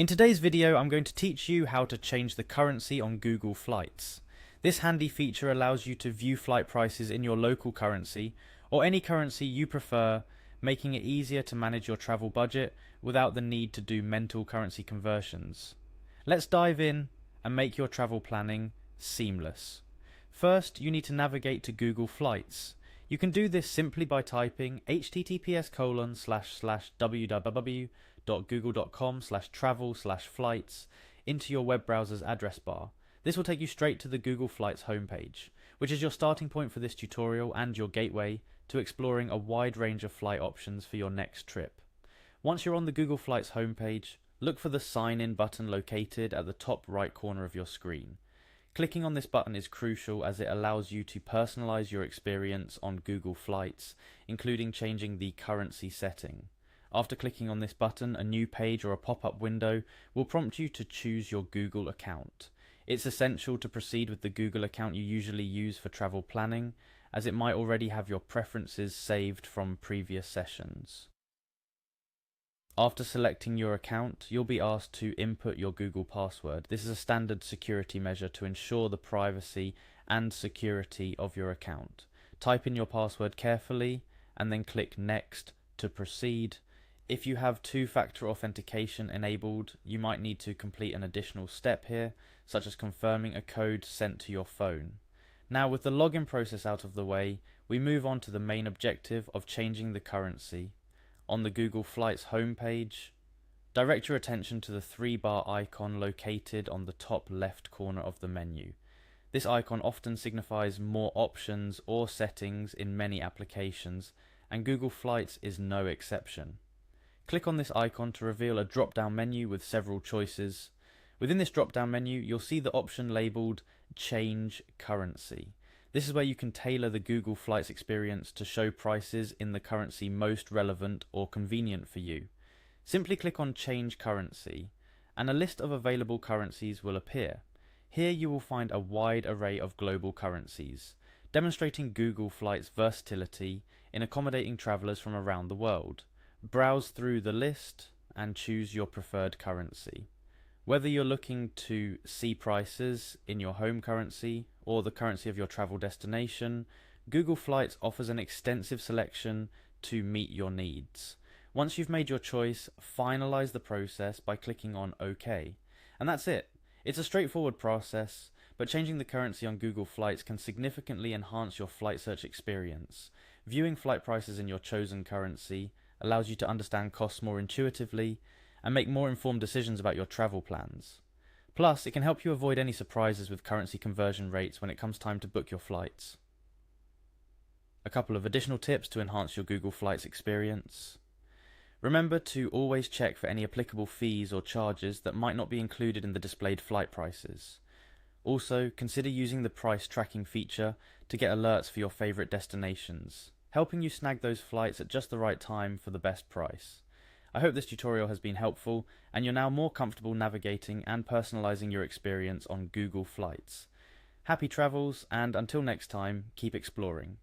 In today's video, I'm going to teach you how to change the currency on Google Flights. This handy feature allows you to view flight prices in your local currency, or any currency you prefer, making it easier to manage your travel budget without the need to do mental currency conversions. Let's dive in and make your travel planning seamless. First, you need to navigate to Google Flights. You can do this simply by typing https://www.google.com/travel/flights into your web browser's address bar. This will take you straight to the Google Flights homepage, which is your starting point for this tutorial and your gateway to exploring a wide range of flight options for your next trip. Once you're on the Google Flights homepage, look for the Sign In button located at the top right corner of your screen. Clicking on this button is crucial as it allows you to personalize your experience on Google Flights, including changing the currency setting. After clicking on this button, a new page or a pop-up window will prompt you to choose your Google account. It's essential to proceed with the Google account you usually use for travel planning, as it might already have your preferences saved from previous sessions. After selecting your account, you'll be asked to input your Google password. This is a standard security measure to ensure the privacy and security of your account. Type in your password carefully and then click Next to proceed. If you have two-factor authentication enabled, you might need to complete an additional step here, such as confirming a code sent to your phone. Now, with the login process out of the way, we move on to the main objective of changing the currency. On the Google Flights homepage, direct your attention to the three-bar icon located on the top left corner of the menu. This icon often signifies more options or settings in many applications, and Google Flights is no exception. Click on this icon to reveal a drop-down menu with several choices. Within this drop-down menu, you'll see the option labeled Change Currency. This is where you can tailor the Google Flights experience to show prices in the currency most relevant or convenient for you. Simply click on Change Currency, and a list of available currencies will appear. Here you will find a wide array of global currencies, demonstrating Google Flights' versatility in accommodating travelers from around the world. Browse through the list and choose your preferred currency. Whether you're looking to see prices in your home currency or the currency of your travel destination, Google Flights offers an extensive selection to meet your needs. Once you've made your choice, finalize the process by clicking on OK. And that's it. It's a straightforward process, but changing the currency on Google Flights can significantly enhance your flight search experience. Viewing flight prices in your chosen currency allows you to understand costs more intuitively and make more informed decisions about your travel plans. Plus, it can help you avoid any surprises with currency conversion rates when it comes time to book your flights. A couple of additional tips to enhance your Google Flights experience. Remember to always check for any applicable fees or charges that might not be included in the displayed flight prices. Also, consider using the price tracking feature to get alerts for your favorite destinations, helping you snag those flights at just the right time for the best price. I hope this tutorial has been helpful and you're now more comfortable navigating and personalizing your experience on Google Flights. Happy travels, and until next time, keep exploring.